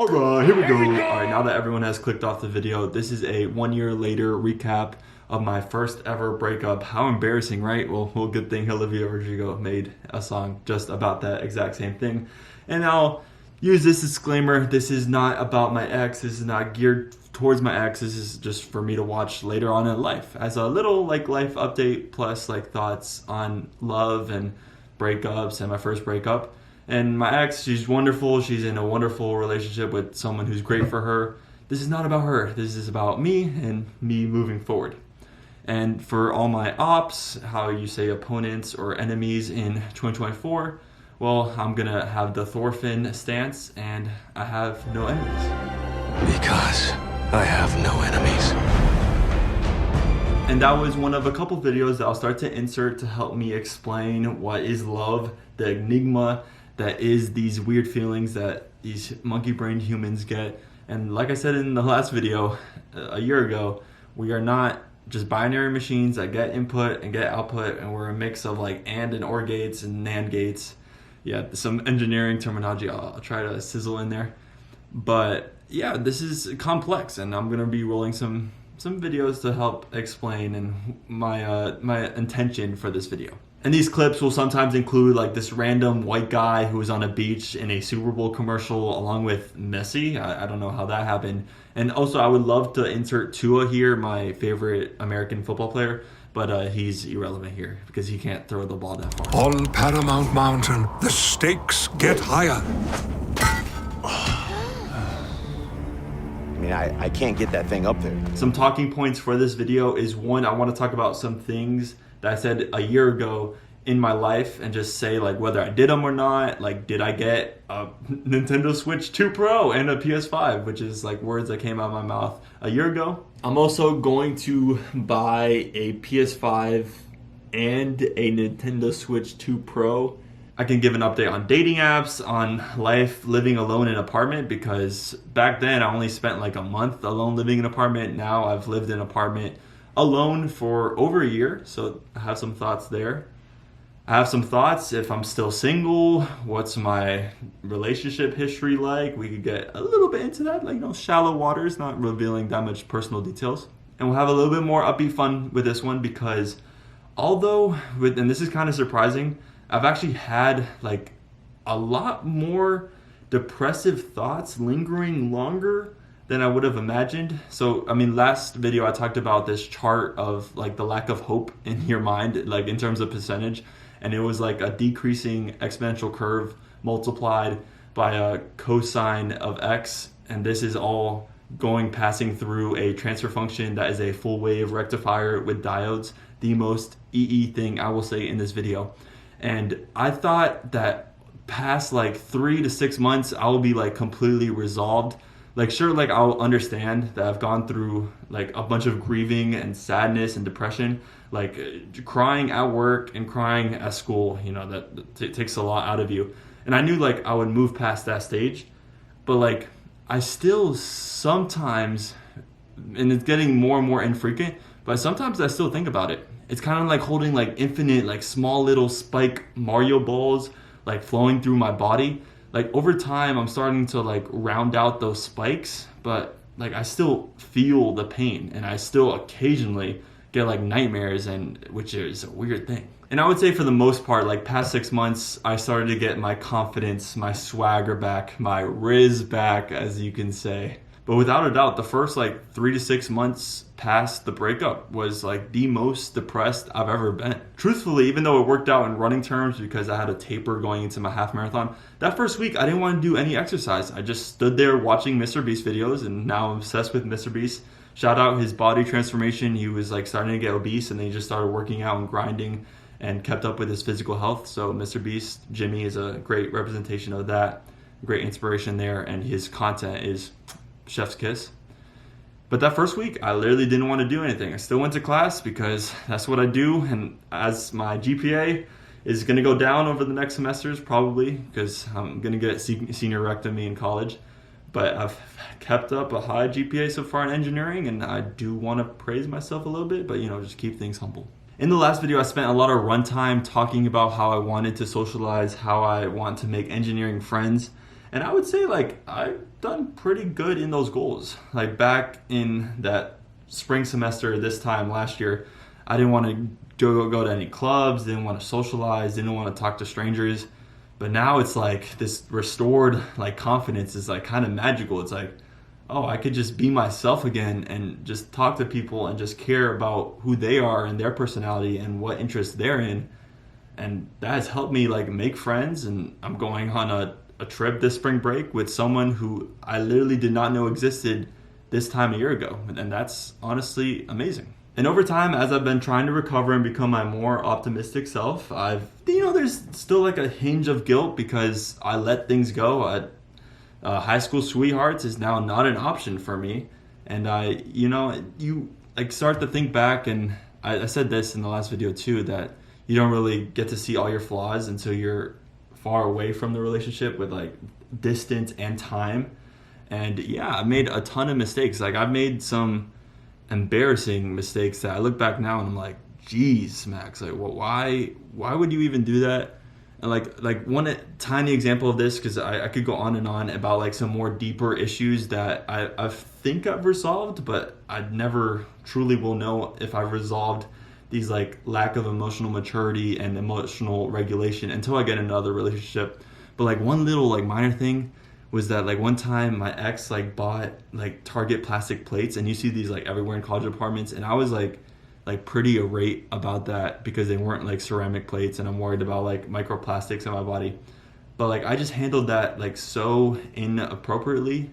Alright, here we go. Alright, now that everyone has clicked off the video, this is a 1 year later recap of my first ever breakup. How embarrassing, right? Well, good thing Olivia Rodrigo made a song just about that exact same thing. And I'll use this disclaimer. This is not about my ex. This is not geared towards my ex. This is just for me to watch later on in life as a little life update plus thoughts on love and breakups and my first breakup. And my ex, she's wonderful. She's in a wonderful relationship with someone who's great for her. This is not about her. This is about me and me moving forward. And for all my ops, how you say opponents or enemies in 2024, well, I'm gonna have the Thorfinn stance, and I have no enemies. Because I have no enemies. And that was one of a couple videos that I'll start to insert to help me explain what is love, the enigma that is these weird feelings that these monkey-brained humans get. And like I said in the last video a year ago, we are not just binary machines that get input and get output, and we're a mix of and OR gates and NAND gates. Yeah, some engineering terminology I'll try to sizzle in there. But yeah, this is complex, and I'm gonna be rolling some videos to help explain and my intention for this video. And these clips will sometimes include this random white guy who was on a beach in a Super Bowl commercial along with Messi. I don't know how that happened. And also I would love to insert Tua here, my favorite American football player, but he's irrelevant here because he can't throw the ball that far. On Paramount Mountain, the stakes get higher. I mean, I can't get that thing up there. Some talking points for this video is, one, I want to talk about some things that I said a year ago in my life and just say whether I did them or not. Did I get a Nintendo Switch 2 Pro and a PS5, which is words that came out of my mouth a year ago. I'm also going to buy a PS5 and a Nintendo Switch 2 Pro. I can give an update on dating apps, on life living alone in an apartment, because back then I only spent a month alone living in an apartment. Now I've lived in an apartment alone for over a year, so I have some thoughts there. I have some thoughts if I'm still single, what's my relationship history like. We could get a little bit into that, shallow waters, not revealing that much personal details. And we'll have a little bit more upbeat fun with this one, because although, and this is kind of surprising, I've actually had a lot more depressive thoughts lingering longer than I would have imagined. So, I mean, last video I talked about this chart of the lack of hope in your mind, in terms of percentage. And it was a decreasing exponential curve multiplied by a cosine of x. And this is all passing through a transfer function that is a full wave rectifier with diodes. The most EE thing I will say in this video. And I thought that past 3 to 6 months, I will be completely resolved. Sure, I'll understand that I've gone through a bunch of grieving and sadness and depression, crying at work and crying at school, that takes a lot out of you. And I knew I would move past that stage, but I still sometimes, and it's getting more and more infrequent, but sometimes I still think about it. It's kind of holding infinite small little spike Mario balls flowing through my body. Over time, I'm starting to round out those spikes, but I still feel the pain, and I still occasionally get nightmares, and which is a weird thing. And I would say for the most part, past 6 months, I started to get my confidence, my swagger back, my riz back, as you can say. But without a doubt, the first 3 to 6 months past the breakup was the most depressed I've ever been. Truthfully, even though it worked out in running terms because I had a taper going into my half marathon, that first week I didn't want to do any exercise. I just stood there watching Mr. Beast videos, and now I'm obsessed with Mr. Beast. Shout out his body transformation. He was starting to get obese, and then he just started working out and grinding and kept up with his physical health. So Mr. Beast, Jimmy, is a great representation of that. Great inspiration there, and his content is chef's kiss. But that first week, I literally didn't want to do anything. I still went to class because that's what I do. And as my GPA is going to go down over the next semesters, probably, because I'm going to get senior rectomy in college. But I've kept up a high GPA so far in engineering, and I do want to praise myself a little bit, but just keep things humble. In the last video, I spent a lot of runtime talking about how I wanted to socialize, how I want to make engineering friends. And I would say I done pretty good in those goals. Like back in that spring semester this time last year, I didn't want to go to any clubs, didn't want to socialize, didn't want to talk to strangers. But now it's like this restored like confidence is like kind of magical. It's like, oh, I could just be myself again and just talk to people and just care about who they are and their personality and what interests they're in. And that has helped me like make friends. And I'm going on a trip this spring break with someone who I literally did not know existed this time a year ago. And that's honestly amazing. And over time, as I've been trying to recover and become my more optimistic self, there's still like a hinge of guilt because I let things go. High school sweethearts is now not an option for me. And you like start to think back, and I said this in the last video too, that you don't really get to see all your flaws until you're far away from the relationship with like distance and time. And yeah, I made a ton of mistakes. Like I've made some embarrassing mistakes that I look back now and I'm like, geez, Max, like, well, why would you even do that? And like one tiny example of this, because I could go on and on about like some more deeper issues that I think I've resolved, but I never truly will know if I've resolved these like lack of emotional maturity and emotional regulation until I get in another relationship. But like one little like minor thing was that like one time my ex like bought like Target plastic plates, and you see these like everywhere in college apartments, and I was like pretty irate about that because they weren't like ceramic plates, and I'm worried about like microplastics in my body. But like I just handled that like so inappropriately,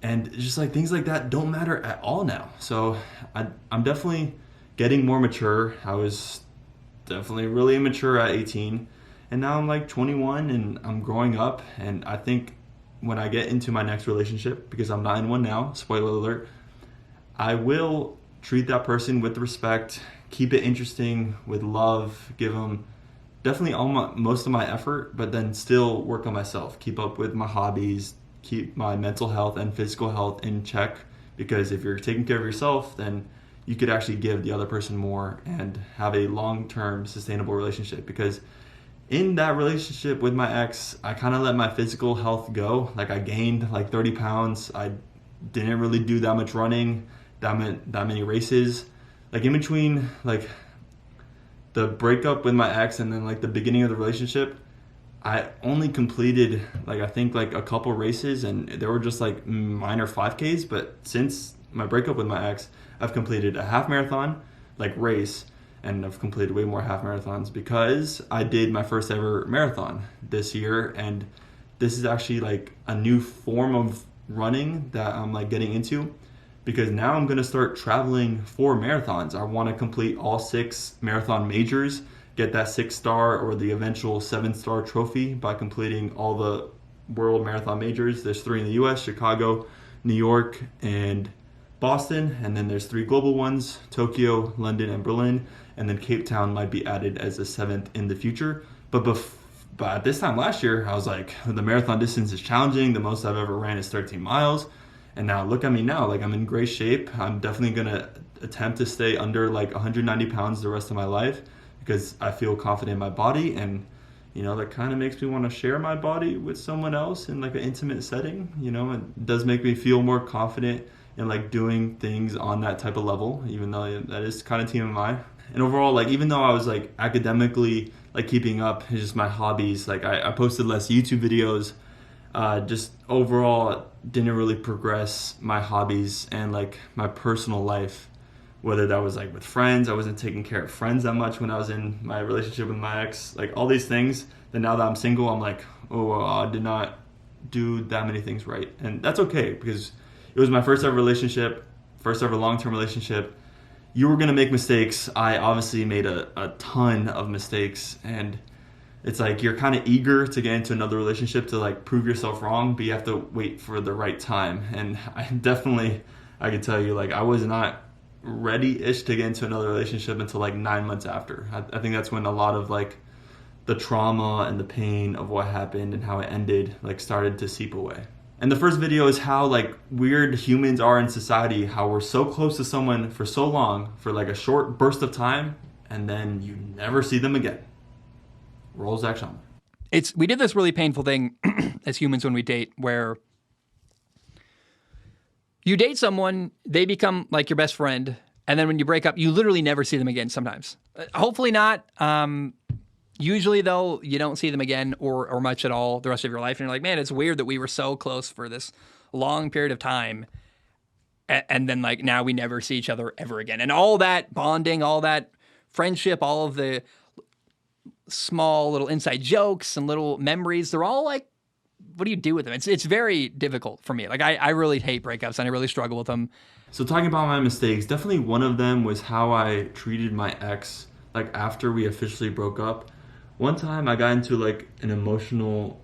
and just like things like that don't matter at all now. So I'm definitely getting more mature. I was definitely really immature at 18, and now I'm like 21 and I'm growing up. And I think when I get into my next relationship, because I'm not in one now, spoiler alert, I will treat that person with respect, keep it interesting with love, give them definitely most of my effort, but then still work on myself, keep up with my hobbies, keep my mental health and physical health in check. Because if you're taking care of yourself, then you could actually give the other person more and have a long-term sustainable relationship. Because in that relationship with my ex, I kind of let my physical health go. Like I gained like 30 pounds. I didn't really do that much running, that many races. Like in between like the breakup with my ex and then like the beginning of the relationship, I only completed like I think like a couple races, and they were just like minor 5Ks. But since my breakup with my ex, I've completed a half marathon like race, and I've completed way more half marathons because I did my first ever marathon this year. And this is actually like a new form of running that I'm like getting into, because now I'm going to start traveling for marathons. I want to complete all 6 marathon majors, get that 6-star or the eventual 7-star trophy by completing all the world marathon majors. There's 3 in the US, Chicago, New York, and Boston. And then there's 3 global ones, Tokyo, London, and Berlin. And then Cape Town might be added as a 7th in the future. But at this time last year, I was like, the marathon distance is challenging. The most I've ever ran is 13 miles. And now look at me now, like I'm in great shape. I'm definitely going to attempt to stay under like 190 pounds the rest of my life, because I feel confident in my body. And, that kind of makes me want to share my body with someone else in like an intimate setting. It does make me feel more confident in like doing things on that type of level, even though that is kind of TMI. And overall, like even though I was like academically like keeping up, it's just my hobbies. Like I posted less YouTube videos. Just overall didn't really progress my hobbies and like my personal life, whether that was like with friends. I wasn't taking care of friends that much when I was in my relationship with my ex, like all these things. Then now that I'm single, I'm like, I did not do that many things right. And that's okay, because it was my first ever relationship, first ever long-term relationship. You were going to make mistakes. I obviously made a ton of mistakes, and it's like you're kind of eager to get into another relationship to like prove yourself wrong, but you have to wait for the right time. And I can tell you, like I was not ready-ish to get into another relationship until like 9 months after. I think that's when a lot of like the trauma and the pain of what happened and how it ended like started to seep away. And the first video is how like weird humans are in society, how we're so close to someone for so long, for like a short burst of time, and then you never see them again. Roll Zach Schaumler. We did this really painful thing as humans when we date, where You date someone, they become like your best friend, and then when you break up, you literally never see them again sometimes. Hopefully not. Usually, though, you don't see them again or much at all the rest of your life. And you're like, man, it's weird that we were so close for this long period of time. And then, like, now we never see each other ever again. And all that bonding, all that friendship, all of the small little inside jokes and little memories, they're all like, what do you do with them? It's very difficult for me. Like, I really hate breakups, and I really struggle with them. So talking about my mistakes, definitely one of them was how I treated my ex, like, after we officially broke up. One time I got into, like, an emotional,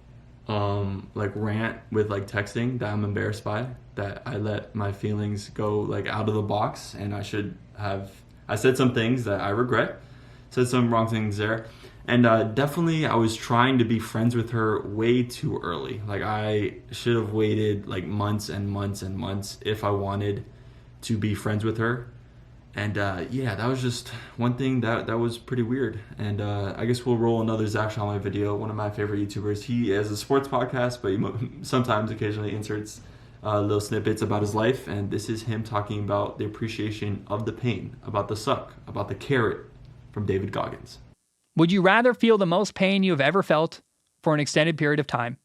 like, rant with, like, texting that I'm embarrassed by, that I let my feelings go, like, out of the box, and I said some things that I regret, said some wrong things there. And definitely I was trying to be friends with her way too early. Like, I should have waited, like, months and months and months if I wanted to be friends with her. And yeah, that was just one thing that was pretty weird. And I guess we'll roll another Zach Shalmai video, one of my favorite YouTubers. He has a sports podcast, but he sometimes occasionally inserts little snippets about his life. And this is him talking about the appreciation of the pain, about the suck, about the carrot from David Goggins. Would you rather feel the most pain you have ever felt for an extended period of time,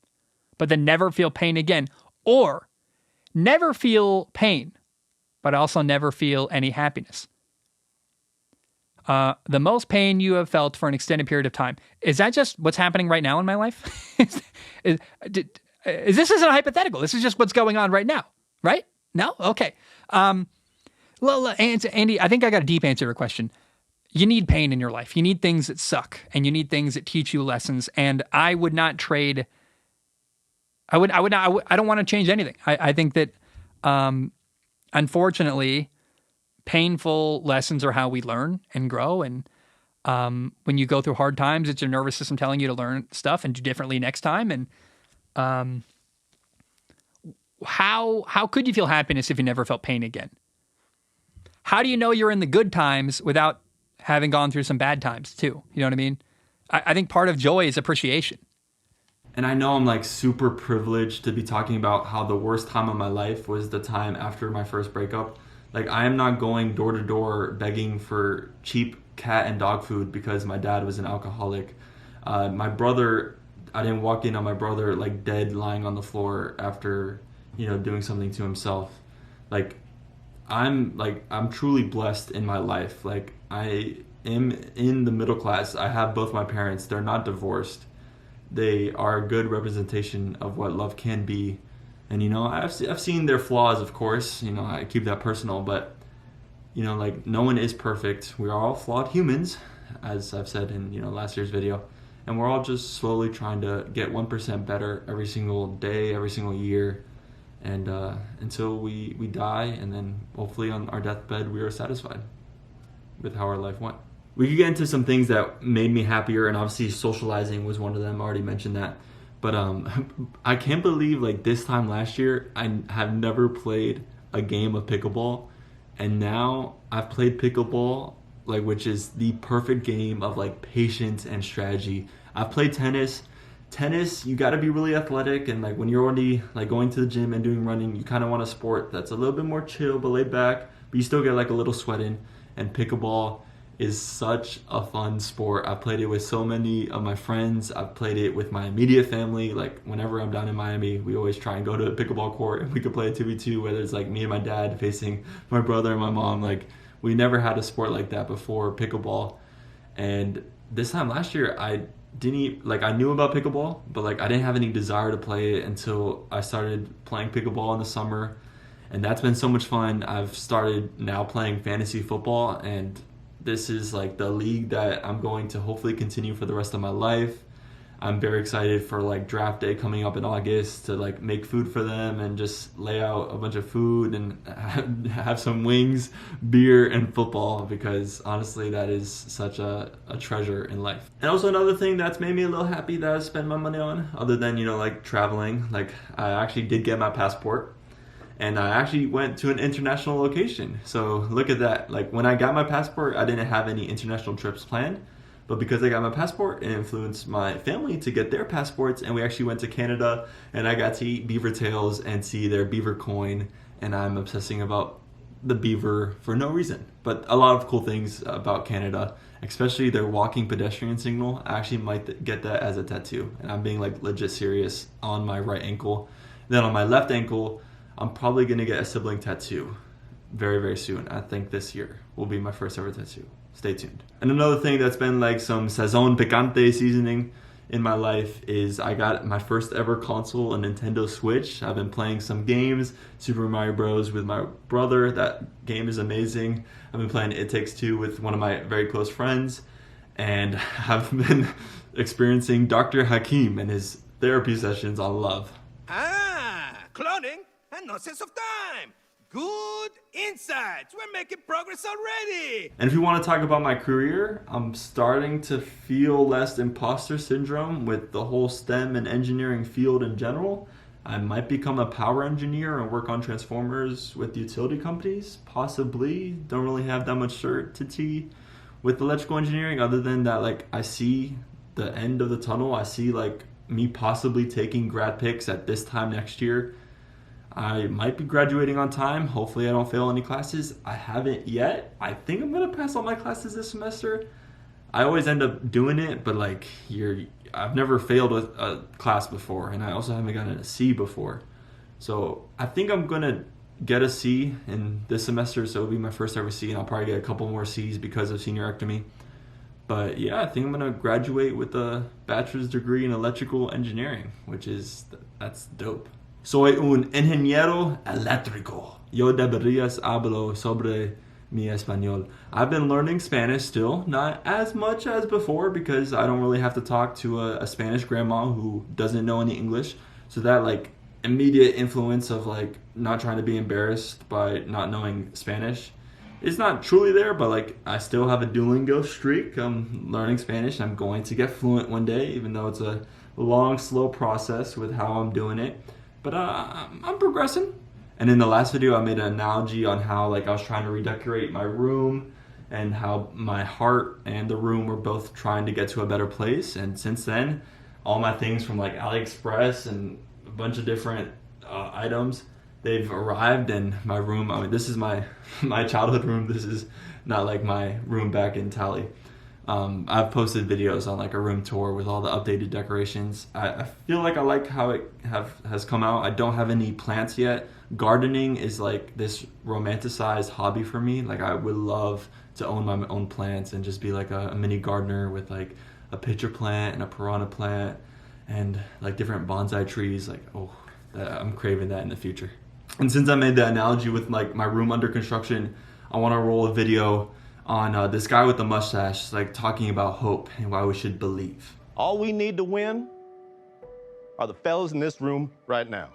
but then never feel pain again, or never feel pain, but also never feel any happiness? The most pain you have felt for an extended period of time. Is that just what's happening right now in my life? This isn't a hypothetical. This is just what's going on right now, right? No? Okay. Well, Andy, I think I got a deep answer to your question. You need pain in your life. You need things that suck, and you need things that teach you lessons. And I would not trade. I don't want to change anything. I think that, unfortunately, painful lessons are how we learn and grow. And when you go through hard times, it's your nervous system telling you to learn stuff and do differently next time. And how could you feel happiness if you never felt pain again? How do you know you're in the good times without having gone through some bad times too? You know what I mean? I think part of joy is appreciation. And I know I'm, like, super privileged to be talking about how the worst time of my life was the time after my first breakup. Like, I am not going door to door begging for cheap cat and dog food because my dad was an alcoholic. My brother, I didn't walk in on my brother, like, dead, lying on the floor after, doing something to himself. Like, I'm truly blessed in my life. Like, I am in the middle class. I have both my parents. They're not divorced. They are a good representation of what love can be. And, I've seen their flaws, of course. I keep that personal. But, like, no one is perfect. We are all flawed humans, as I've said in, last year's video. And we're all just slowly trying to get 1% better every single day, every single year. And until we die, and then hopefully on our deathbed, we are satisfied with how our life went. We could get into some things that made me happier, and obviously socializing was one of them. I already mentioned that. But I can't believe, like, this time last year, I have never played a game of pickleball. And now I've played pickleball, like, which is the perfect game of, like, patience and strategy. I've played tennis. Tennis, you got to be really athletic, and, like, when you're already, like, going to the gym and doing running, you kind of want a sport that's a little bit more chill but laid back, but you still get, like, a little sweat in. And pickleball is such a fun sport. I've played it with so many of my friends. I've played it with my immediate family. Like, whenever I'm down in Miami, we always try and go to a pickleball court and we could play a 2v2, whether it's, like, me and my dad facing my brother and my mom. Like, we never had a sport like that before, pickleball. And this time last year, I knew about pickleball, but, like, I didn't have any desire to play it until I started playing pickleball in the summer. And that's been so much fun. I've started now playing fantasy football, and this is, like, the league that I'm going to hopefully continue for the rest of my life. I'm very excited for, like, draft day coming up in August to, like, make food for them and just lay out a bunch of food and have some wings, beer, and football, because honestly that is such a treasure in life. And also another thing that's made me a little happy that I spend my money on, other than, like, traveling, like, I actually did get my passport. And I actually went to an international location. So look at that. Like, when I got my passport, I didn't have any international trips planned. But because I got my passport, it influenced my family to get their passports. And we actually went to Canada, and I got to eat beaver tails and see their beaver coin and I'm obsessing about the beaver for no reason. But a lot of cool things about Canada, especially their walking pedestrian signal. I actually might get that as a tattoo, and I'm being like legit serious on my right ankle. Then on my left ankle, I'm probably gonna get a sibling tattoo very, very soon. I think this year will be my first ever tattoo. Stay tuned. And another thing that's been like some sazon picante seasoning in my life is I got my first ever console, a Nintendo Switch. I've been playing some games, Super Mario Bros. With my brother. That game is amazing. I've been playing It Takes Two with one of my very close friends, and I've been experiencing Dr. Hakim and his therapy sessions on love. Cloning and no sense of time. Good insights. We're making progress already. And if you want to talk about my career, I'm starting to feel less imposter syndrome with the whole STEM and engineering field in general. I might become a power engineer and work on transformers with utility companies, possibly. Don't really have that much certainty with electrical engineering, other than that, like, I see the end of the tunnel. I see like me possibly taking grad picks at this time next year. I might be graduating on time. Hopefully I don't fail any classes. I haven't yet. I think I'm gonna pass all my classes this semester. I always end up doing it, but like I've never failed a class before, and I also haven't gotten a C before. So I think I'm gonna get a C in this semester, so it'll be my first ever C, and I'll probably get a couple more C's because of seniorectomy. But yeah, I think I'm gonna graduate with a bachelor's degree in electrical engineering, that's dope. Soy un ingeniero eléctrico. Yo deberías hablo sobre mi español. I've been learning Spanish still, not as much as before, because I don't really have to talk to a Spanish grandma who doesn't know any English. So that like immediate influence of like not trying to be embarrassed by not knowing Spanish is not truly there, but like I still have a Duolingo streak. I'm learning Spanish. I'm going to get fluent one day, even though it's a long, slow process with how I'm doing it. But I'm progressing. And in the last video, I made an analogy on how like I was trying to redecorate my room and how my heart and the room were both trying to get to a better place. And since then, all my things from like AliExpress and a bunch of different items, they've arrived in my room. I mean, this is my childhood room. This is not like my room back in Tally. I've posted videos on like a room tour with all the updated decorations. I feel like I like how it has come out. I don't have any plants yet. Gardening is like this romanticized hobby for me. Like I would love to own my own plants and just be like a mini gardener with like a pitcher plant and a piranha plant and like different bonsai trees. Like, I'm craving that in the future. And since I made that analogy with like my room under construction, I want to roll a video on this guy with the mustache, like talking about hope and why we should believe. All we need to win are the fellas in this room right now.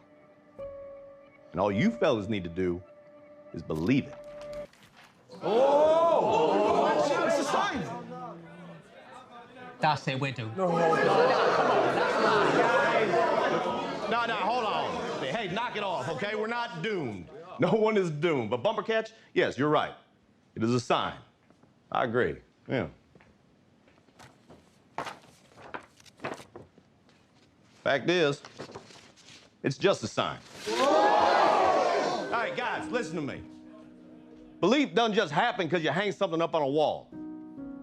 And all you fellas need to do is believe it. That's it, we do. No, hold on. Hey, knock it off, okay? We're not doomed. No one is doomed. But bumper catch, yes, you're right. It is a sign. I agree, yeah. Fact is, it's just a sign. All right, guys, listen to me. Belief doesn't just happen because you hang something up on a wall,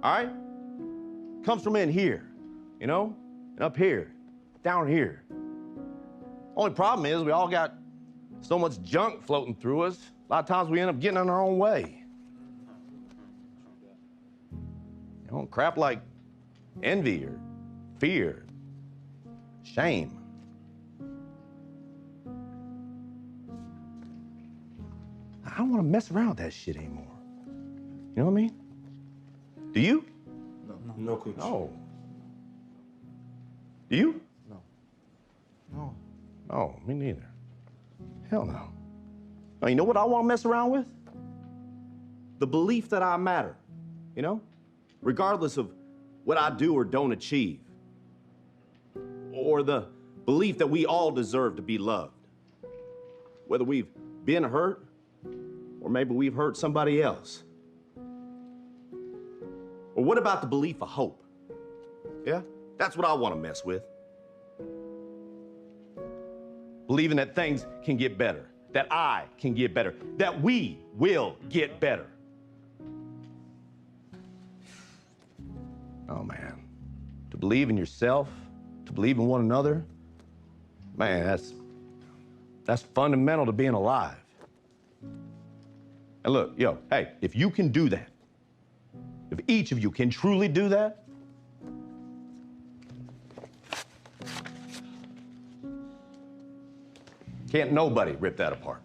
all right? Comes from in here, you know? And up here, down here. Only problem is we all got so much junk floating through us, a lot of times we end up getting in our own way. You know, crap like envy or fear, shame. I don't want to mess around with that shit anymore. You know what I mean? Do you? No, coach. No. Do you? No. No, me neither. Hell no. Now, you know what I want to mess around with? The belief that I matter, you know? Regardless of what I do or don't achieve. Or the belief that we all deserve to be loved. Whether we've been hurt, or maybe we've hurt somebody else. Or what about the belief of hope? Yeah? That's what I want to mess with. Believing that things can get better. that I can get better, that we will get better. Oh, man. To believe in yourself, to believe in one another, man, that's fundamental to being alive. And look, yo, hey, if you can do that, if each of you can truly do that, can't nobody rip that apart.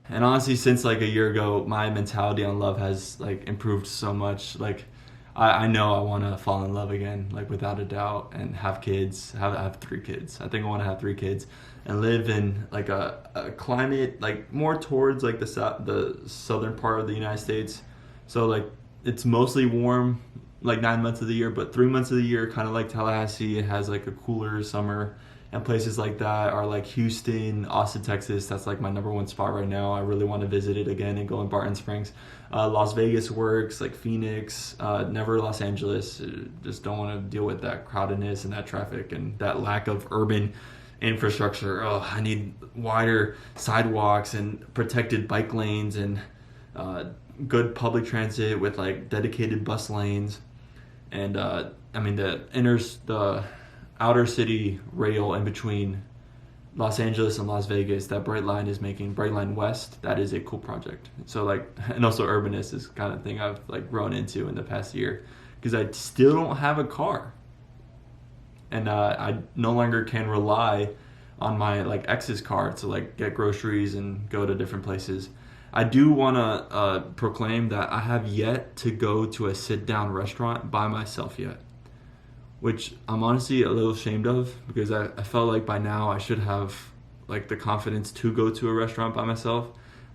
And honestly, since like a year ago, my mentality on love has like improved so much. Like I know I want to fall in love again, like without a doubt, and have kids. Have 3 kids. I think I want to have 3 kids and live in like a climate like more towards like the southern part of the United States. So like it's mostly warm like 9 months of the year, but 3 months of the year, kind of like Tallahassee, it has like a cooler summer. And places like that are like Houston, Austin, Texas. That's like my #1 spot right now. I really want to visit it again and go in Barton Springs. Las Vegas works, like Phoenix, never Los Angeles. Just don't want to deal with that crowdedness and that traffic and that lack of urban infrastructure. Oh, I need wider sidewalks and protected bike lanes and good public transit with like dedicated bus lanes. And I mean the outer city rail in between Los Angeles and Las Vegas that Brightline is making, Brightline West, that is a cool project. So like, and also Urbanist is kind of thing I've like grown into in the past year because I still don't have a car. And I no longer can rely on my like ex's car to like get groceries and go to different places. I do want to proclaim that I have yet to go to a sit-down restaurant by myself yet, which I'm honestly a little ashamed of because I felt like by now I should have like the confidence to go to a restaurant by myself.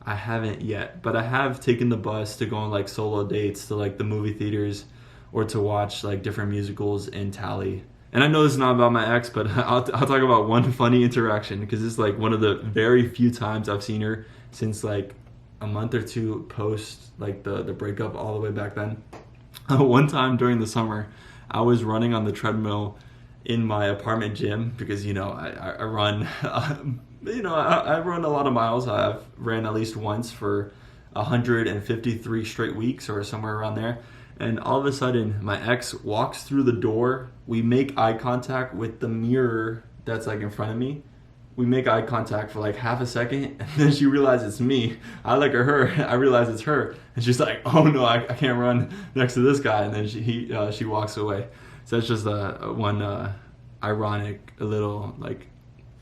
I haven't yet, but I have taken the bus to go on like solo dates to like the movie theaters or to watch like different musicals in Tally. And I know this is not about my ex, but I'll talk about one funny interaction because it's like one of the very few times I've seen her since like a month or 2 post like the breakup all the way back then. One time during the summer, I was running on the treadmill in my apartment gym because, you know, I run, I run a lot of miles. I've ran at least once for 153 straight weeks or somewhere around there. And all of a sudden, my ex walks through the door. We make eye contact with the mirror that's like in front of me. We make eye contact for like half a second, and then she realizes it's me. I look at her, I realize it's her, and she's like, "Oh no, I can't run next to this guy." And then she walks away. So that's just one ironic little like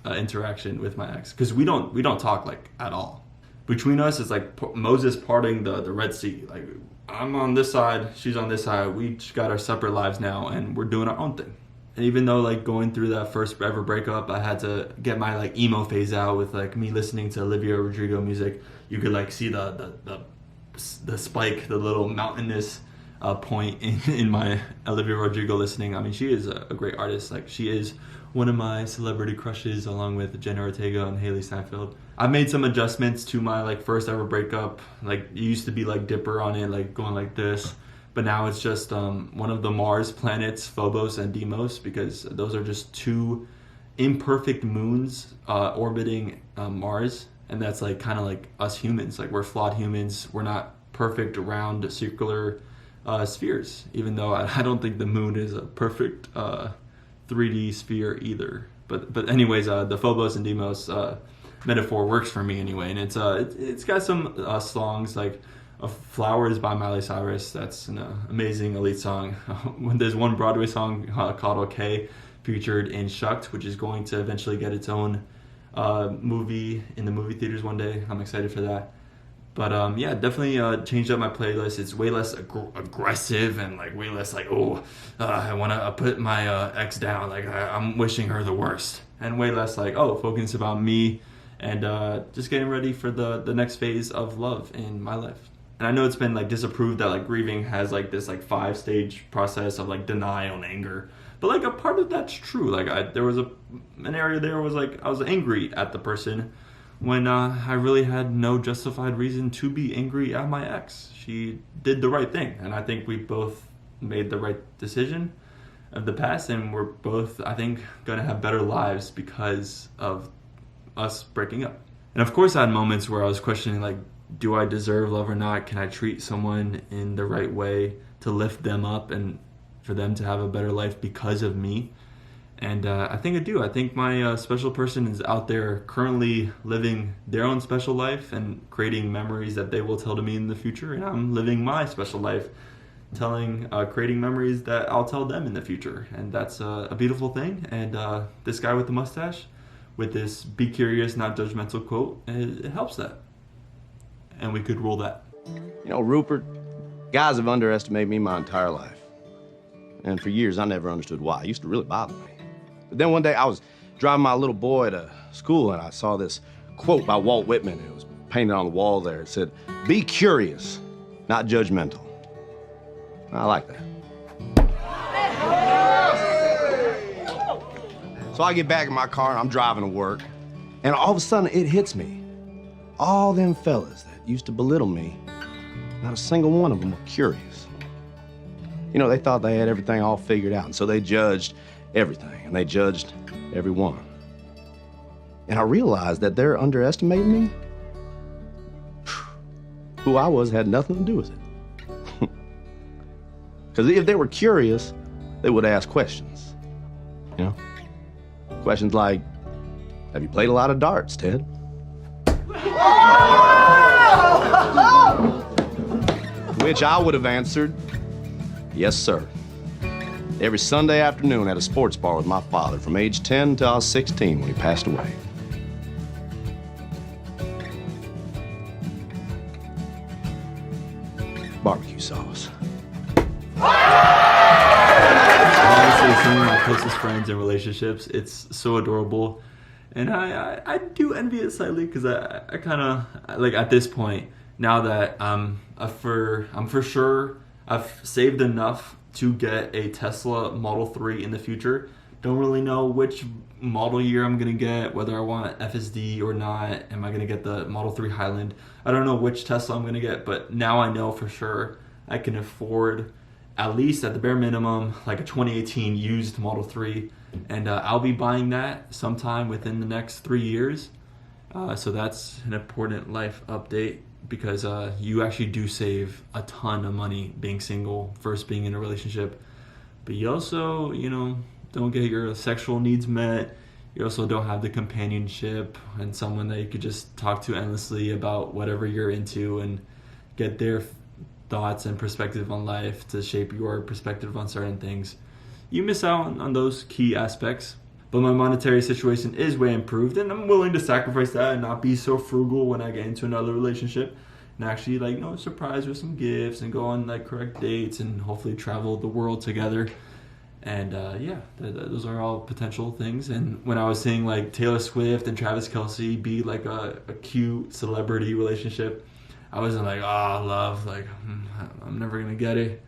interaction with my ex because we don't talk like at all. Between us, it's like Moses parting the Red Sea. Like I'm on this side, she's on this side. We just got our separate lives now, and we're doing our own thing. And even though like going through that first ever breakup, I had to get my like emo phase out with like me listening to Olivia Rodrigo music. You could like see the spike, the little mountainous point in my Olivia Rodrigo listening. I mean, she is a great artist. Like she is one of my celebrity crushes along with Jenna Ortega and Haley Steinfeld. I've made some adjustments to my like first ever breakup. Like it used to be like Dipper on it, like going like this. But now it's just one of the Mars planets, Phobos and Deimos, because those are just 2 imperfect moons orbiting Mars. And that's like kind of like us humans. Like we're flawed humans. We're not perfect round circular spheres, even though I don't think the moon is a perfect 3D sphere either. But anyways, the Phobos and Deimos metaphor works for me anyway. And it's got some songs like Flowers by Miley Cyrus. That's an amazing elite song. There's one Broadway song called Okay, featured in Shucked, which is going to eventually get its own movie in the movie theaters one day. I'm excited for that. But yeah, definitely changed up my playlist. It's way less aggressive and like way less like, I want to put my ex down. Like I'm wishing her the worst. And way less like, focus about me and just getting ready for the next phase of love in my life. And I know it's been like disapproved that like grieving has like this like 5-stage process of like denial and anger, but like a part of that's true. Like there was an area there was like I was angry at the person when I really had no justified reason to be angry at my ex. She did the right thing, and I think we both made the right decision of the past, and we're both, I think, gonna have better lives because of us breaking up. And of course I had moments where I was questioning, like, do I deserve love or not? Can I treat someone in the right way to lift them up and for them to have a better life because of me? And I think I do. I think my special person is out there currently living their own special life and creating memories that they will tell to me in the future. And I'm living my special life, creating memories that I'll tell them in the future. And that's a beautiful thing. And this guy with the mustache, with this "be curious, not judgmental" quote, it helps that. And we could rule that. You know, Rupert, guys have underestimated me my entire life. And for years, I never understood why. It used to really bother me. But then one day, I was driving my little boy to school, and I saw this quote by Walt Whitman. It was painted on the wall there. It said, "Be curious, not judgmental." I like that. So I get back in my car, and I'm driving to work, and all of a sudden, it hits me. All them fellas that used to belittle me, not a single one of them were curious. You know, they thought they had everything all figured out, and so they judged everything, and they judged everyone. And I realized that they're underestimating me. Who I was had nothing to do with it. Because if they were curious, they would ask questions. You know? Questions like, have you played a lot of darts, Ted? Which I would have answered, yes, sir. Every Sunday afternoon at a sports bar with my father from age 10 till I was 16 when he passed away. Barbecue sauce. Honestly, some of my closest friends and relationships, it's so adorable. And I do envy it slightly, because I kind of, like, at this point, now that I'm for sure, I've saved enough to get a Tesla Model 3 in the future. Don't really know which model year I'm going to get, whether I want FSD or not. Am I going to get the Model 3 Highland? I don't know which Tesla I'm going to get, but now I know for sure I can afford, at least at the bare minimum, like a 2018 used Model 3. And I'll be buying that sometime within the next 3 years. So that's an important life update, because you actually do save a ton of money being single, first being in a relationship. But you also, you know, don't get your sexual needs met. You also don't have the companionship and someone that you could just talk to endlessly about whatever you're into and get their thoughts and perspective on life to shape your perspective on certain things. You miss out on those key aspects. But my monetary situation is way improved, and I'm willing to sacrifice that and not be so frugal when I get into another relationship, and actually, like, you know, surprise with some gifts and go on, like, correct dates and hopefully travel the world together. And yeah, those are all potential things. And when I was seeing, like, Taylor Swift and Travis Kelce be like a cute celebrity relationship, I wasn't like, love, like, I'm never gonna get it.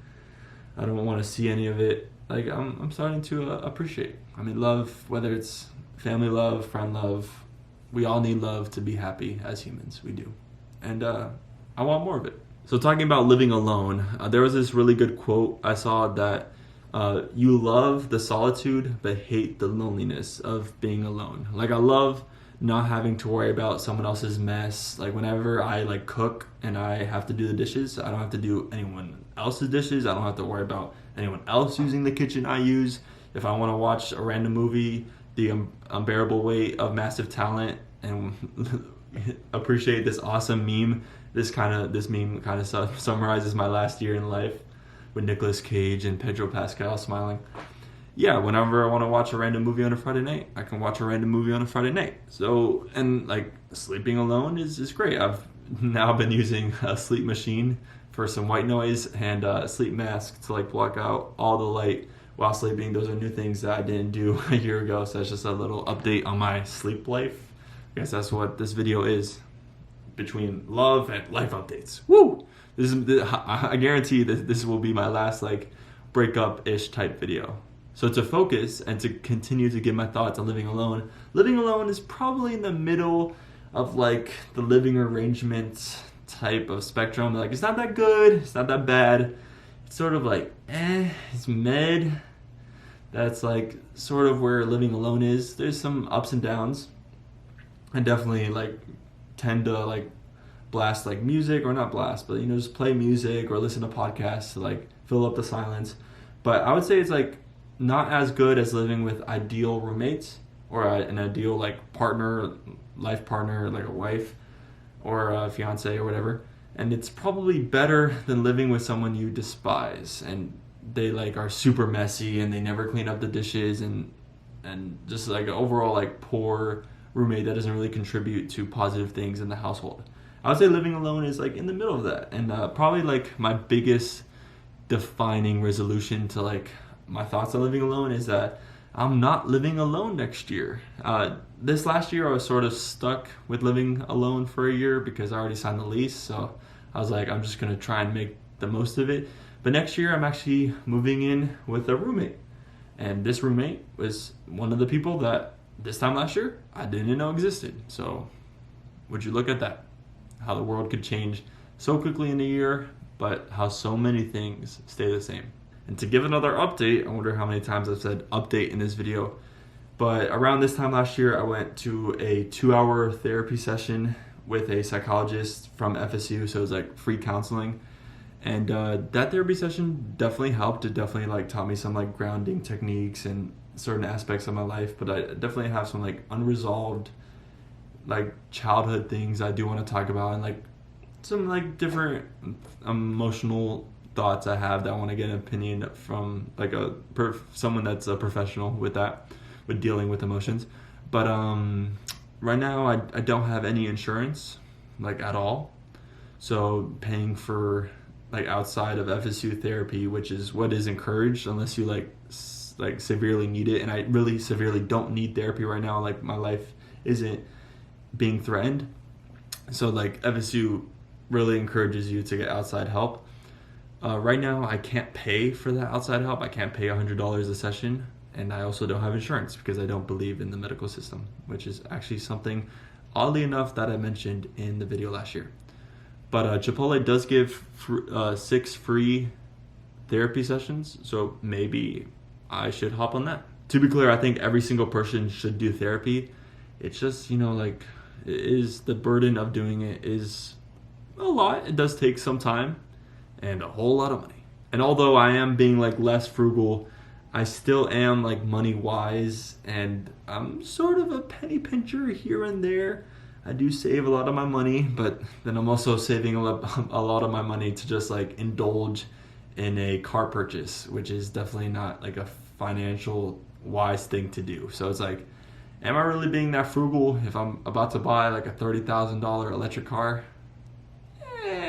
I don't want to see any of it. Like, I'm starting to appreciate. I mean, love, whether it's family love, friend love, we all need love to be happy as humans. We do. And I want more of it. So talking about living alone, there was this really good quote I saw that you love the solitude but hate the loneliness of being alone. Like, I love not having to worry about someone else's mess. Like, whenever I, like, cook and I have to do the dishes, I don't have to do anyone else's dishes. I don't have to worry about anyone else using the kitchen I use. If I want to watch a random movie, The Unbearable Weight of Massive Talent, and appreciate this awesome meme, this meme kind of summarizes my last year in life with Nicolas Cage and Pedro Pascal smiling. Yeah, whenever I want to watch a random movie on a Friday night, I can watch a random movie on a Friday night. So, and, like, sleeping alone is great. I've now been using a sleep machine for some white noise and a sleep mask to, like, block out all the light while sleeping. Those are new things that I didn't do a year ago. So that's just a little update on my sleep life. I guess that's what this video is, between love and life updates. Woo! I guarantee that this will be my last, like, breakup-ish type video. So to focus and to continue to give my thoughts on living alone is probably in the middle of, like, the living arrangement type of spectrum. Like, it's not that good, it's not that bad. It's sort of like, it's med. That's, like, sort of where living alone is. There's some ups and downs. I definitely like tend to like blast like music, or not blast, but just play music or listen to podcasts to like fill up the silence. But I would say it's like not as good as living with ideal roommates or an ideal like partner, life partner, like a wife or a fiance or whatever. And it's probably better than living with someone you despise and they like are super messy and they never clean up the dishes and just like an overall like poor roommate that doesn't really contribute to positive things in the household. I would say living alone is like in the middle of that, and probably like my biggest defining resolution to like my thoughts on living alone is that I'm not living alone next year. This last year I was sort of stuck with living alone for a year because I already signed the lease, so I was like, I'm just gonna try and make the most of it. But next year I'm actually moving in with a roommate, and this roommate was one of the people that this time last year I didn't know existed. So would you look at that? How the world could change so quickly in a year, but how so many things stay the same. And to give another update, I wonder how many times I've said update in this video, but around this time last year, I went to a 2-hour therapy session with a psychologist from FSU, so it was like free counseling. And that therapy session definitely helped. It definitely like taught me some like grounding techniques and certain aspects of my life, but I definitely have some like unresolved like childhood things I do want to talk about, and like some like different emotional thoughts I have that I want to get an opinion from like someone that's a professional with that, with dealing with emotions. But right now I don't have any insurance like at all, so paying for like outside of FSU therapy, which is what is encouraged unless you like severely need it, and I really severely don't need therapy right now. Like my life isn't being threatened, so like FSU really encourages you to get outside help. Right now I can't pay for that outside help. I can't pay $100 a session, and I also don't have insurance because I don't believe in the medical system, which is actually something oddly enough that I mentioned in the video last year. But Chipotle does give 6 free therapy sessions, so maybe I should hop on that. To be clear, I think every single person should do therapy. It's just, like the burden of doing it is a lot. It does take some time and a whole lot of money. And although I am being like less frugal, I still am like money wise, and I'm sort of a penny pincher here and there. I do save a lot of my money, but then I'm also saving a lot of my money to just like indulge in a car purchase, which is definitely not like a financial wise thing to do. So it's like, am I really being that frugal if I'm about to buy like a $30,000 electric car?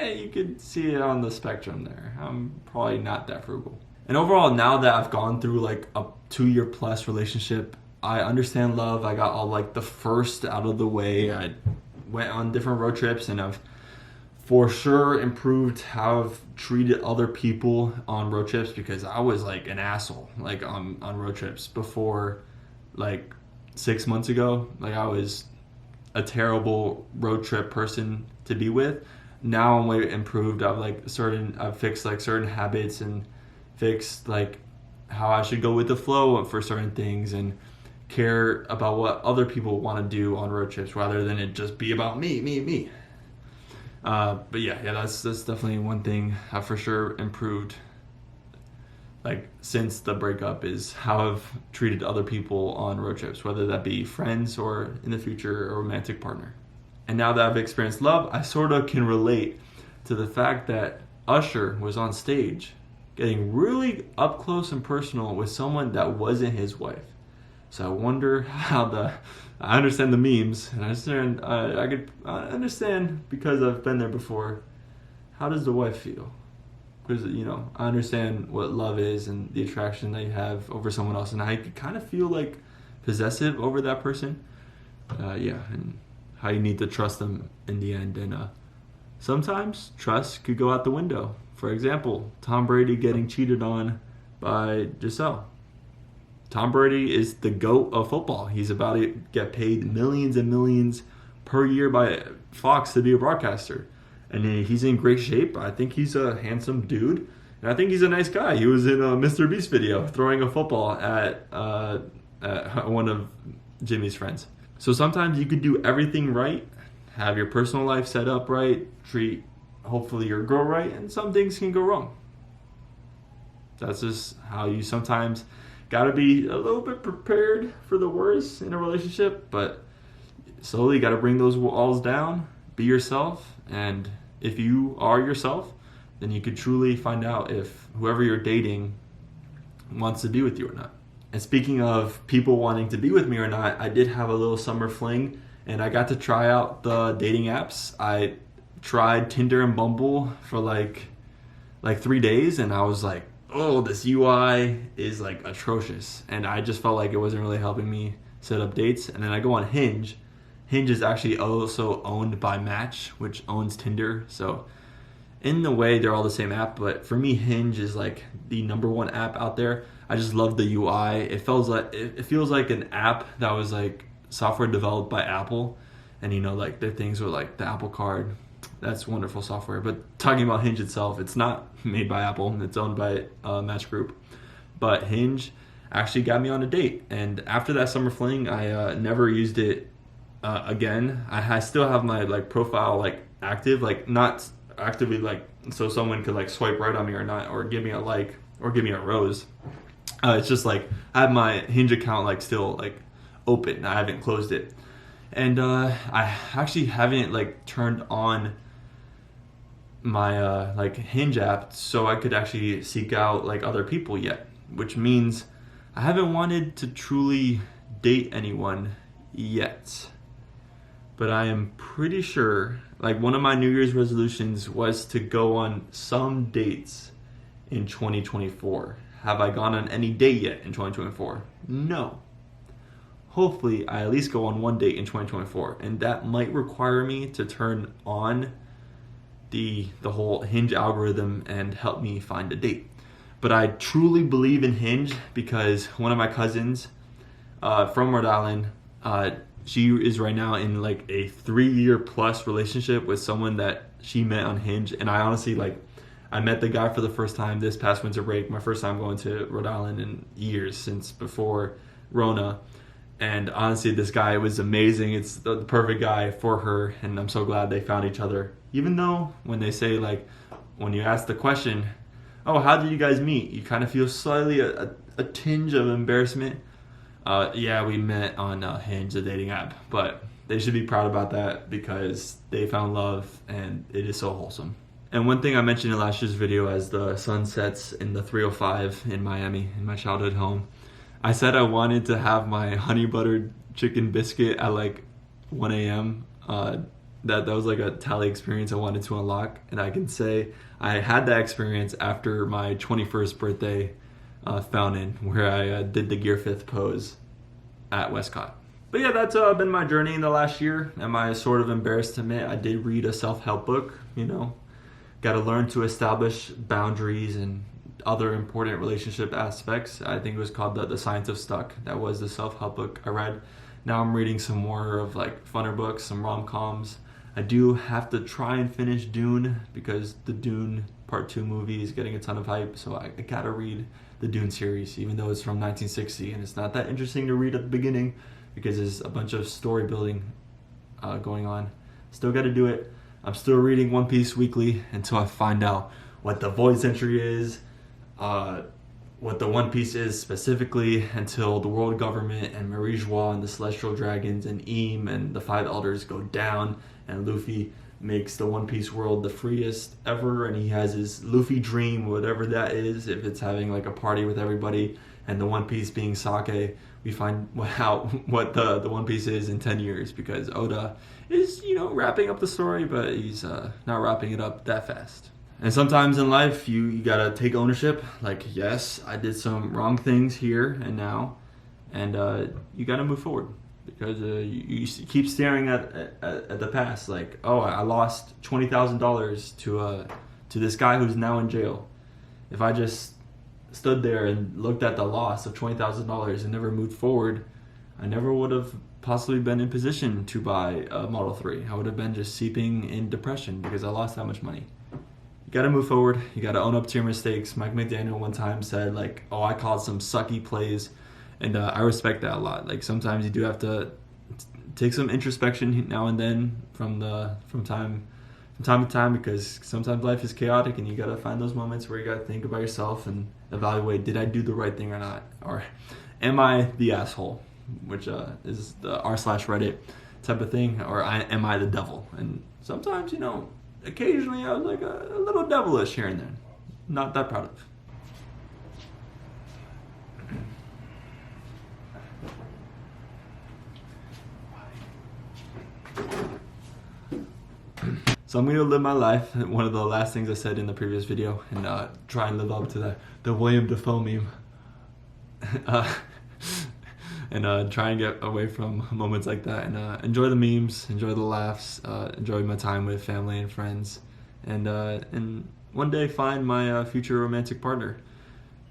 You could see it on the spectrum there. I'm probably not that frugal. And overall, now that I've gone through like a 2-year plus relationship, I understand love. I got all like the first out of the way. I went on different road trips, and I've for sure improved how I've treated other people on road trips, because I was like an asshole like on road trips before. Like 6 months ago, like I was a terrible road trip person to be with. Now I'm way improved. I've fixed like certain habits and fixed like how I should go with the flow for certain things, and care about what other people want to do on road trips rather than it just be about me. But yeah, that's definitely one thing I've for sure improved like since the breakup, is how I've treated other people on road trips, whether that be friends or in the future a romantic partner. And now that I've experienced love, I sort of can relate to the fact that Usher was on stage getting really up close and personal with someone that wasn't his wife. So I wonder how I understand the memes, and I understand because I've been there before. How does the wife feel? Because, I understand what love is and the attraction that you have over someone else, and I could kind of feel like possessive over that person. And how you need to trust them in the end. And sometimes trust could go out the window. For example, Tom Brady getting cheated on by Giselle. Tom Brady is the GOAT of football. He's about to get paid millions and millions per year by Fox to be a broadcaster. And he's in great shape. I think he's a handsome dude. And I think he's a nice guy. He was in a Mr. Beast video throwing a football at one of Jimmy's friends. So sometimes you could do everything right, have your personal life set up right, treat hopefully your girl right, and some things can go wrong. That's just how you sometimes gotta be a little bit prepared for the worst in a relationship, but slowly gotta bring those walls down, be yourself, and if you are yourself, then you could truly find out if whoever you're dating wants to be with you or not. And speaking of people wanting to be with me or not, I did have a little summer fling, and I got to try out the dating apps. I tried Tinder and Bumble for like 3 days, and I was like, oh, this UI is like atrocious, and I just felt like it wasn't really helping me set up dates. And then I go on Hinge. Hinge is actually also owned by Match, which owns Tinder, so in the way they're all the same app, but for me Hinge is like the number one app out there. I just love the UI. It feels like an app that was like software developed by Apple, and you know, like their things were like the Apple Card. That's wonderful software. But talking about Hinge itself, it's not made by Apple. It's owned by Match Group. But Hinge actually got me on a date, and after that summer fling, I never used it again. I still have my like profile like active, like not actively like so someone could like swipe right on me or not, or give me a like or give me a rose. It's just like I have my Hinge account like still like open. I haven't closed it, and I actually haven't like turned on my like Hinge app so I could actually seek out like other people yet, which means I haven't wanted to truly date anyone yet. But I am pretty sure, like one of my New Year's resolutions was to go on some dates in 2024. Have I gone on any date yet in 2024? No. Hopefully I at least go on one date in 2024, and that might require me to turn on the whole Hinge algorithm and help me find a date. But I truly believe in Hinge because one of my cousins from Rhode Island, she is right now in like a 3-year plus relationship with someone that she met on Hinge. And I honestly I met the guy for the first time this past winter break, my first time going to Rhode Island in years, since before Rona. And honestly, this guy was amazing. It's the perfect guy for her, and I'm so glad they found each other. Even though when they say like, when you ask the question, oh, how did you guys meet? You kind of feel slightly a tinge of embarrassment. Yeah, we met on Hinge, the dating app, but they should be proud about that because they found love, and it is so wholesome. And one thing I mentioned in last year's video, as the sun sets in the 305 in Miami, in my childhood home, I said I wanted to have my honey buttered chicken biscuit at like 1 a.m. That was like a Tally experience I wanted to unlock, and I can say I had that experience after my 21st birthday fountain, where I did the Gear Fifth pose at Westcott. But yeah, that's been my journey in the last year. Am I sort of embarrassed to admit I did read a self-help book? You know, got to learn to establish boundaries and other important relationship aspects. I think it was called the Science of Stuck. That was the self-help book I read. Now I'm reading some more of like funner books, some rom-coms. I do have to try and finish Dune because the Dune Part 2 movie is getting a ton of hype, so I gotta read the Dune series, even though it's from 1960 and it's not that interesting to read at the beginning because there's a bunch of story building going on. Still gotta do it. I'm still reading One Piece weekly until I find out what the Void Century is, what the One Piece is specifically, until the world government and Marie Joie and the Celestial Dragons and Eam and the Five Elders go down, and Luffy makes the One Piece world the freest ever, and he has his Luffy dream, whatever that is, if it's having like a party with everybody, and the One Piece being sake. We find out what the One Piece is in 10 years, because Oda is, you know, wrapping up the story, but he's not wrapping it up that fast. And sometimes in life, you gotta take ownership. Like, yes, I did some wrong things here and now, and you gotta move forward, because you keep staring at the past. Like, oh, I lost $20,000 to this guy who's now in jail. If I just stood there and looked at the loss of $20,000 and never moved forward, I never would have possibly been in position to buy a Model 3. I would have been just seeping in depression because I lost that much money. You gotta move forward. You gotta own up to your mistakes. Mike McDaniel one time said, like, oh, I called some sucky plays, and I respect that a lot. Like, sometimes you do have to take some introspection now and then from time to time, because sometimes life is chaotic and you gotta find those moments where you gotta think about yourself and evaluate, did I do the right thing or not? Or am I the asshole? Which is the r/Reddit type of thing, or am I the devil? And sometimes, occasionally I was like a little devilish here and there. Not that proud of. So I'm going to live my life, one of the last things I said in the previous video, and try and live up to the William Dafoe meme. And try and get away from moments like that, and enjoy the memes, enjoy the laughs, enjoy my time with family and friends, and one day find my future romantic partner.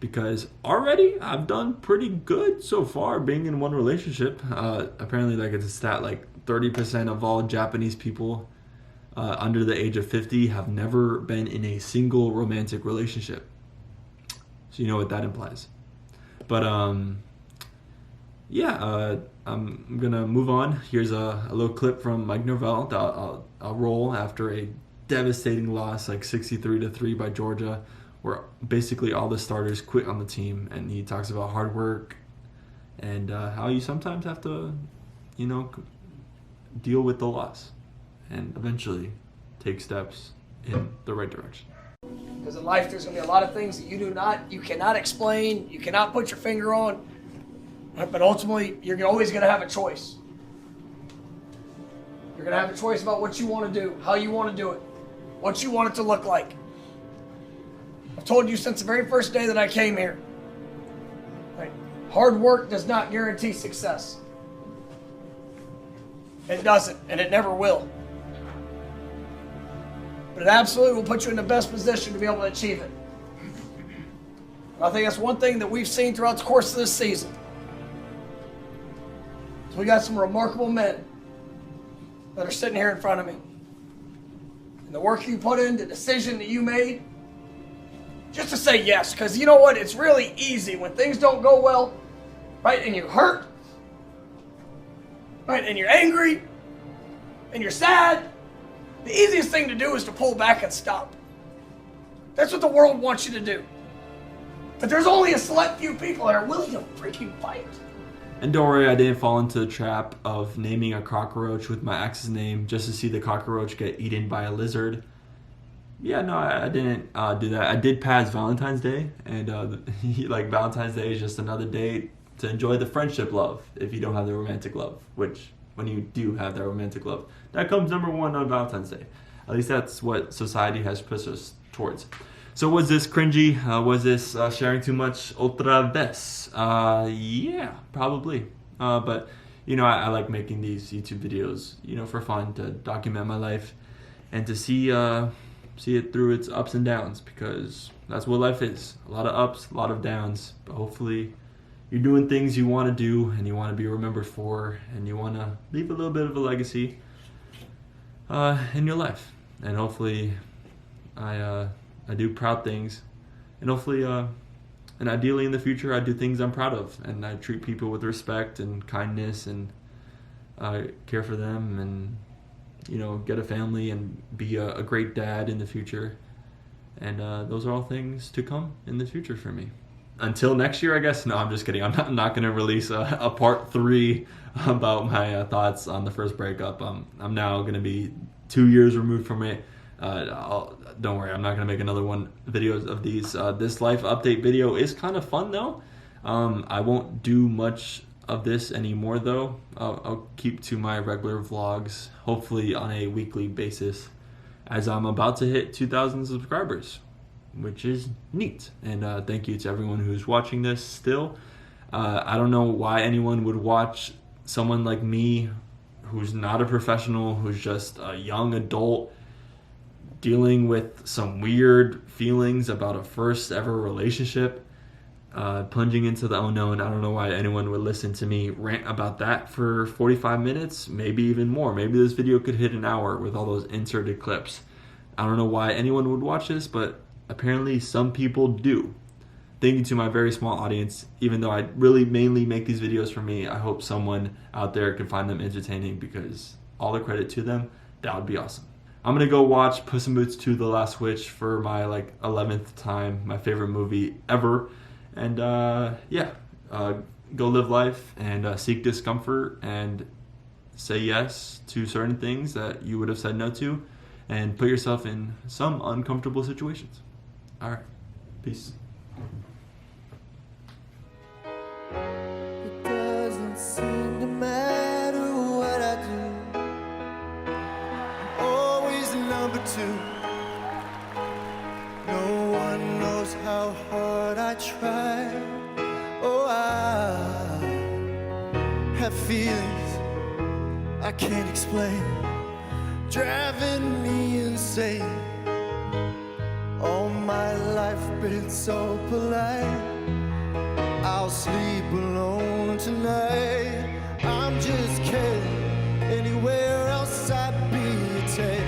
Because already I've done pretty good so far being in one relationship. Apparently, like, it's a stat, like 30% of all Japanese people under the age of 50 have never been in a single romantic relationship. So you know what that implies. But yeah, I'm gonna move on. Here's a little clip from Mike Norvell that I'll roll after a devastating loss, like 63-3 by Georgia, where basically all the starters quit on the team, and he talks about hard work and how you sometimes have to, deal with the loss and eventually take steps in the right direction. Because in life, there's going to be a lot of things that you cannot explain, you cannot put your finger on, but ultimately, you're always going to have a choice. You're going to have a choice about what you want to do, how you want to do it, what you want it to look like. I've told you since the very first day that I came here, right? Hard work does not guarantee success. It doesn't, and it never will. But it absolutely will put you in the best position to be able to achieve it. And I think that's one thing that we've seen throughout the course of this season. So we got some remarkable men that are sitting here in front of me. And the work you put in, the decision that you made, just to say yes, because you know what? It's really easy when things don't go well, right? And you hurt, right? And you're angry, and you're sad. The easiest thing to do is to pull back and stop. That's what the world wants you to do. But there's only a select few people that are willing to freaking fight. And don't worry, I didn't fall into the trap of naming a cockroach with my ex's name just to see the cockroach get eaten by a lizard. Yeah, no, I didn't do that. I did pass Valentine's Day, and like Valentine's Day is just another day to enjoy the friendship love if you don't have the romantic love, which when you do have that romantic love, that comes number one on Valentine's Day. At least that's what society has pushed us towards. So was this cringy? Was this sharing too much otra vez? Yeah, probably. But, I like making these YouTube videos, for fun, to document my life and to see it through its ups and downs, because that's what life is. A lot of ups, a lot of downs. But hopefully you're doing things you want to do and you want to be remembered for, and you want to leave a little bit of a legacy in your life. And hopefully I do proud things, and hopefully, and ideally in the future, I do things I'm proud of, and I treat people with respect and kindness, and care for them, and get a family and be a great dad in the future. And those are all things to come in the future for me. Until next year, I guess. No, I'm just kidding. I'm not going to release a part 3 about my thoughts on the first breakup. I'm now going to be 2 years removed from it. Don't worry, I'm not going to make another one videos of these. This life update video is kind of fun though. I won't do much of this anymore though. I'll keep to my regular vlogs, hopefully on a weekly basis, as I'm about to hit 2,000 subscribers, which is neat. And thank you to everyone who's watching this still. I don't know why anyone would watch someone like me, who's not a professional, who's just a young adult, dealing with some weird feelings about a first ever relationship, plunging into the unknown. I don't know why anyone would listen to me rant about that for 45 minutes, maybe even more. Maybe this video could hit an hour with all those inserted clips. I don't know why anyone would watch this, but apparently some people do. thank you to my very small audience. Even though I really mainly make these videos for me, I hope someone out there can find them entertaining, because all the credit to them. That would be awesome. I'm gonna go watch Puss in Boots 2: The Last Witch for my 11th time, my favorite movie ever. And go live life and seek discomfort and say yes to certain things that you would have said no to, and put yourself in some uncomfortable situations. All right, peace. It doesn't seem to matter what I do. I'm always number two. No one knows how hard I try. Oh, I have feelings I can't explain, driving me insane. All my life been so polite. I'll sleep alone tonight. I'm just kidding. Anywhere else I'd be a take.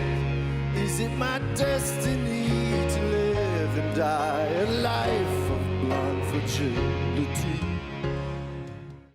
Is it my destiny to live and die a life of blind fragility?